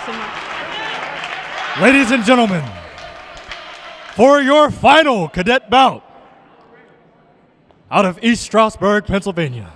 so much. Ladies and gentlemen, for your final cadet bout, out of East Stroudsburg, Pennsylvania,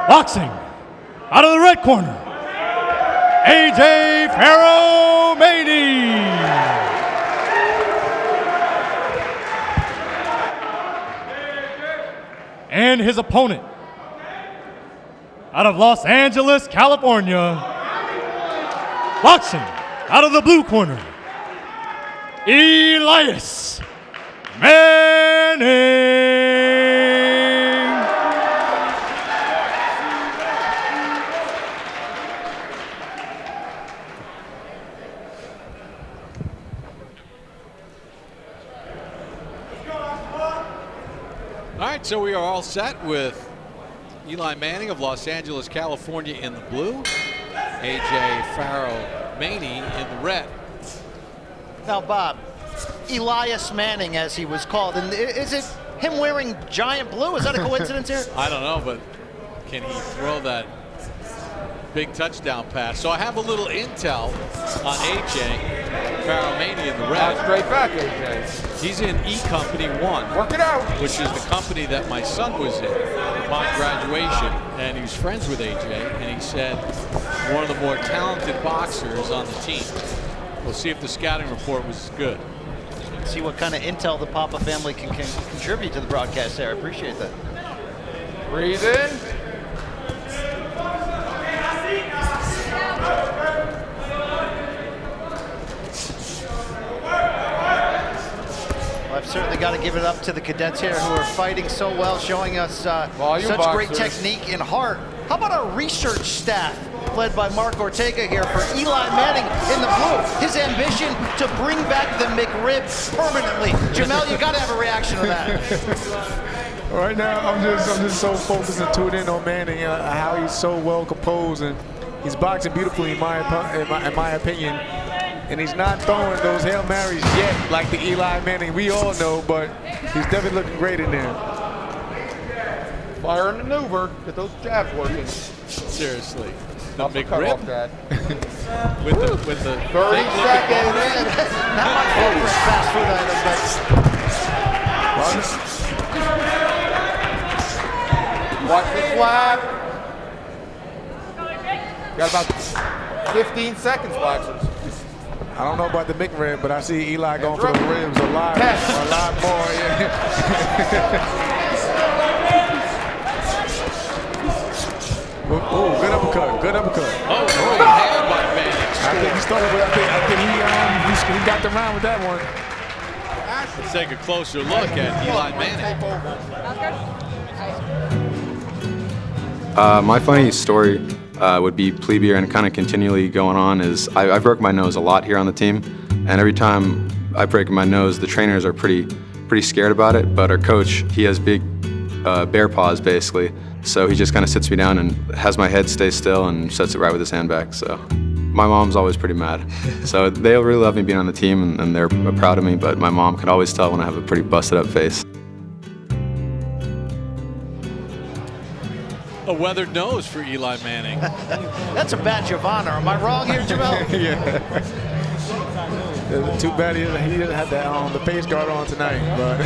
boxing, out of the red corner, AJ Farrow-Maynie. And his opponent, out of Los Angeles, California, boxing, out of the blue corner, Elias Manning. All right, so we are all set with Eli Manning of Los Angeles, California in the blue, AJ Farrow-Maynie in the red. Now, Bob, Elias Manning, as he was called, and is it him wearing giant blue? Is that a coincidence here? I don't know, but can he throw that big touchdown pass? So I have a little intel on AJ Farrow-Maynie in the red. Straight back, AJ. He's in E Company 1. Work it out. Which is the company that my son was in upon graduation. And he was friends with AJ, and he said one of the more talented boxers on the team. We'll see if the scouting report was good. See what kind of intel the Papa family can contribute to the broadcast there. I appreciate that. Breathe in. I've certainly got to give it up to the cadets here who are fighting so well, showing us such great technique and heart. How about our research staff, led by Mark Ortega here for Eli Manning in the blue? His ambition to bring back the McRib permanently. Jamel, you got to have a reaction to that. Right now, I'm just so focused and tuned in on Manning, how he's so well composed, and he's boxing beautifully in my opinion. And he's not throwing those Hail Marys yet like the Eli Manning we all know, but he's definitely looking great in there. Fire and maneuver. Get those jabs working. Seriously. The McRib. with the 30 seconds. Not my favorite fast food item, but Watch the flap. Got about 15 seconds, boxers. I don't know about the McRib, but I see Eli going for the ribs a lot more. Yeah. Oh, good uppercut, good uppercut. Oh, hand by Manning. I think he started with, I think he got the round with that one. Let's take a closer look at Eli Manning. My funny story would be plebe year and kind of continually going on is I broke my nose a lot here on the team, and every time I break my nose, the trainers are pretty scared about it, but our coach, he has big bear paws basically, so he just kind of sits me down and has my head stay still and sets it right with his hand back. So my mom's always pretty mad. So they really love me being on the team, and they're proud of me, but my mom can always tell when I have a pretty busted up face. A weathered nose for Eli Manning. that's a badge of honor. Am I wrong here, Jamel? Yeah. Too bad he didn't have that the face guard on tonight, but.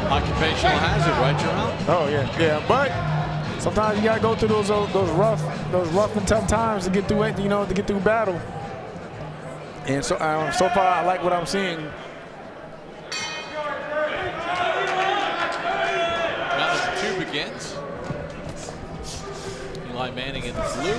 Occupational hazard, right, Jamel? Oh yeah. But sometimes you gotta go through those rough and tough times to get through it, to get through battle. And so so far, I like what I'm seeing. Begins. Eli Manning in the blue.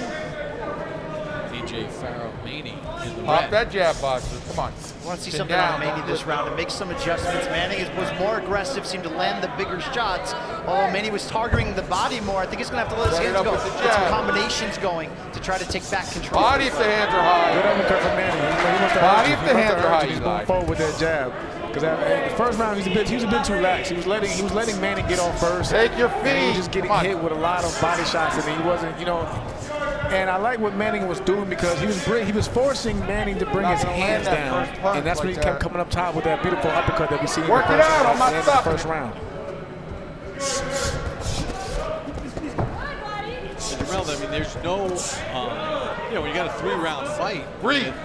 AJ Farrow-Maynie in the Pop red. that jab, boxer. Come on. I want to see something out of Maney this round and make some adjustments. Manning was more aggressive, seemed to land the bigger shots. Oh, Maney was targeting the body more. I think he's going to have to let his hands go. Get some combinations going to try to take back control. Body if the hands are high. Good uppercut from Manning. Body if the hands are high. He's going forward with that jab. Because the first round, he was a bit too lax. He was letting Manning get off first. Take your feet. He was just getting hit with a lot of body shots, and he wasn't, And I like what Manning was doing because he was forcing Manning to bring his hands down, and that's when he kept coming up top with that beautiful uppercut that we see in the first round. Jarrell, that mean, there's no, you know, when you got a 3-round fight,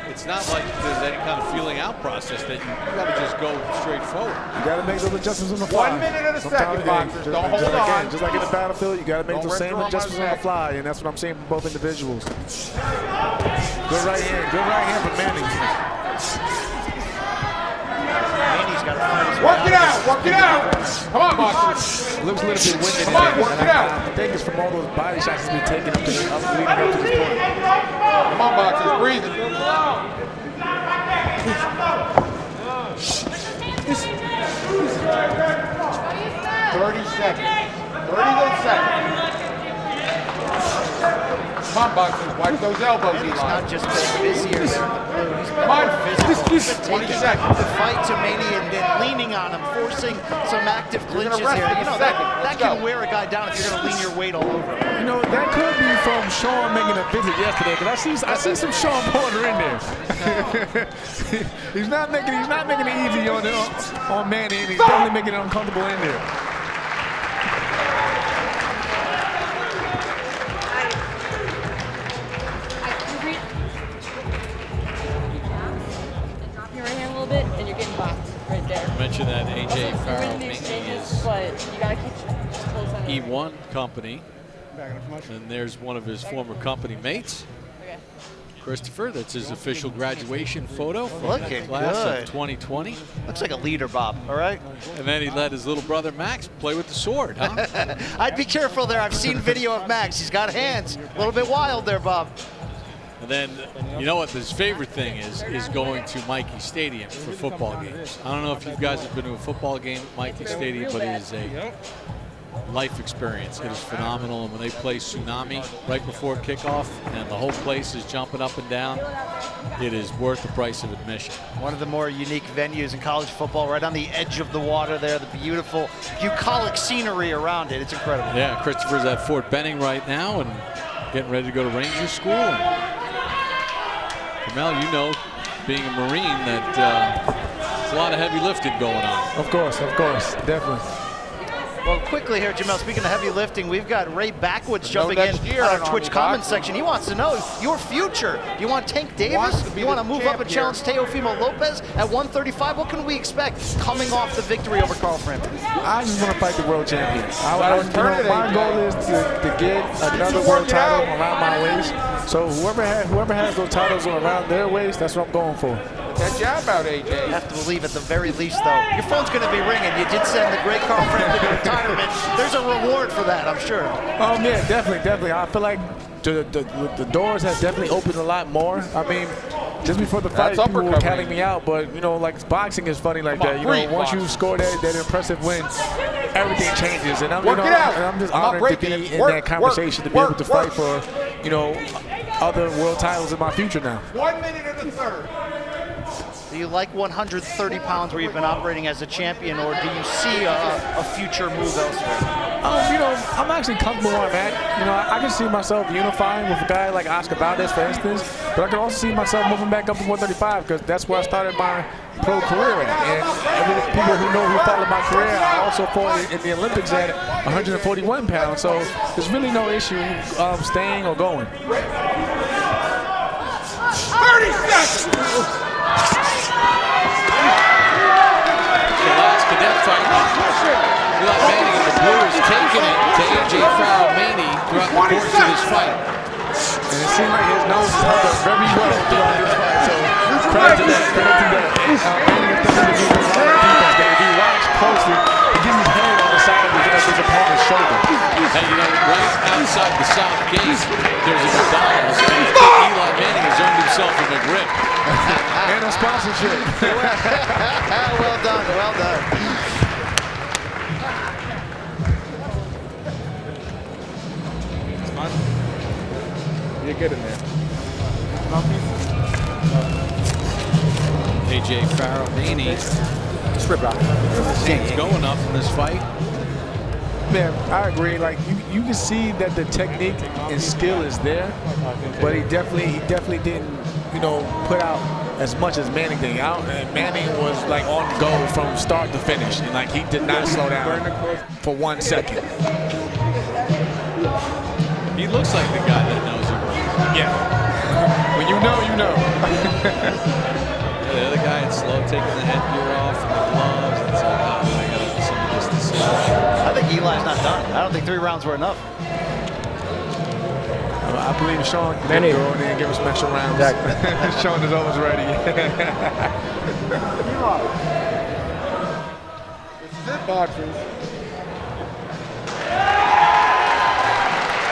it's not like there's any kind of feeling out process that you got to just go straight forward. You got to make those adjustments on the fly. 1 minute and a second, boxers. Don't hold on. Just like in the battlefield, you got to make those same adjustments on the fly, and that's what I'm saying from both individuals. Good right hand from Manning. Manny's got to find his Work it out, work it out. Come on, boxers. Looks a little bit winded. Come on, work it out. I think it's from all those body shots he's been taking leading up to this point. Come on, boxers, breathe. 30 seconds. 30 seconds. Come on, boxers, wipe those elbows, Manny's Eli. not just been busier there in the blue. He's been Come on. more physical. He's been 20 taking seconds. the fight to Manny and then leaning on him, forcing some active You're clinches gonna rest here. in You a know, second. that Let's can go. wear a guy down if you're going to lean your weight all over him. You know, that could be from Sean making a visit yesterday, because I see some Sean Porter in there. he's not making it easy on Manny, and he's definitely making it uncomfortable in there. Drop your right hand a little bit, and you're getting boxed right there. I mentioned that AJ Also, you're in the Farrow-Maynie exchanges, is but you gotta keep close on it. E1 company, and there's one of his former company mates, Okay. Christopher. That's his official graduation photo from Looking the class good. of 2020. Looks like a leader, Bob, all right? And then he let his little brother Max play with the sword, huh? I'd be careful there. I've seen video of Max. He's got hands. A little bit wild there, Bob. And then, you know what his favorite thing is going to Mikey Stadium for football games. I don't know if you guys have been to a football game at Mikey Stadium, but it is a life experience. It is phenomenal. And when they play Tsunami right before kickoff and the whole place is jumping up and down, it is worth the price of admission. One of the more unique venues in college football, right on the edge of the water there, the beautiful bucolic scenery around it. It's incredible. Yeah, Christopher's at Fort Benning right now and getting ready to go to Ranger School. And Mel, you know, being a Marine, that there's a lot of heavy lifting going on. Of course, definitely. Well, quickly here, Jamel, speaking of heavy lifting, we've got Ray Backwoods jumping next in year on on our Twitch the comments box. section. He wants to know your future. Do you want Tank Davis? Wants to be You want to the move up champ and challenge Teofimo Lopez at 135? What can we expect coming off the victory over Carl Frampton? I just want to fight the world champion. Turn it, My AJ. goal is to get another work world it title out. around my waist. So whoever has those titles around their waist, that's what I'm going for. That jab out, You AJ. have to believe at the very least, though. Your phone's going to be ringing. You did send the great Carl Frampton to retirement. There's a reward for that, I'm sure. Yeah, definitely. I feel like the doors have definitely opened a lot more. I mean, just before the fight, That's people were uppercut counting range. me out, but you know, like boxing is funny like Come on, that. You breathe, know, once you boxing. score that impressive win, everything changes, and I'm Work it out. and I'm just I'm not honored to be breaking it. in Work, that conversation to be work, able to work. fight for, you know, other world titles in my future now. 1 minute and a third. Do you like 130 pounds where you've been operating as a champion, or do you see a future move elsewhere? You know, I'm actually comfortable where I'm at. You know, I can see myself unifying with a guy like Oscar Valdez, for instance, but I can also see myself moving back up to 135 because that's where I started my pro career at. And people who know who followed my career, I also fought in the Olympics at 141 pounds, so there's really no issue staying or going. 30 seconds. The last cadet fight, Eli Manning in the blue is taking it to AJ Farrow-Maynie throughout the course of this fight. And it seemed like his nose was held up very well throughout this fight, so credit to that. Manning has done a good job of defense, but if you watch closely, he gets his hand on the side of his opponent's shoulder. Hey, you know, right outside the south gate, there's a McDonald's. Eli Manning has earned himself a McRib. And a sponsorship. Well done, well done. You're good in there. AJ Farrow-Maynie Strip out. things go enough in this fight. Man, I agree. Like you can see that the technique and skill is there, but he definitely didn't, you know, put out as much as Manning did. And Manning was like on go from start to finish, and like he did not slow down for 1 second. He looks like the guy yet. When you know, you know. The other guy, it's slow taking the headgear off and the gloves. It's like, oh, I got to listen to this decision. I think Eli's not done. I don't think 3 rounds were enough. I believe Sean can go in there and give us some extra rounds. Exactly. Sean is always ready. This is it, boxers.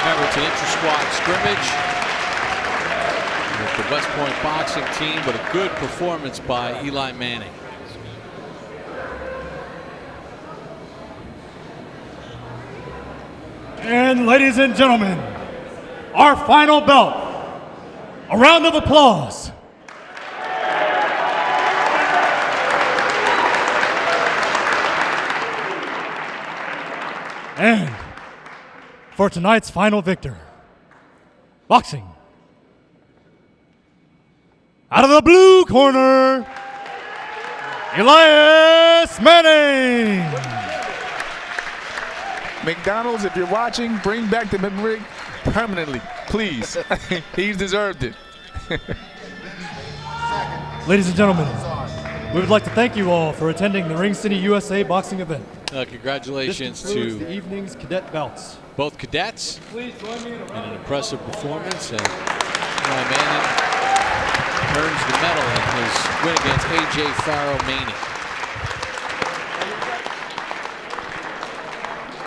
Remember, it's an intra-squad scrimmage with the West Point boxing team, but a good performance by Eli Manning. And ladies and gentlemen, our final belt. A round of applause. And for tonight's final victor, boxing, out of the blue corner, Elias Manning. McDonald's, if you're watching, bring back the McRib permanently, please. He's deserved it. Ladies and gentlemen, we would like to thank you all for attending the Ring City USA boxing event. Congratulations This concludes to the evening's cadet bouts. both cadets Please join me in a in an impressive performance. And Eli Manning earns the medal in his win against AJ Farrow-Maynie.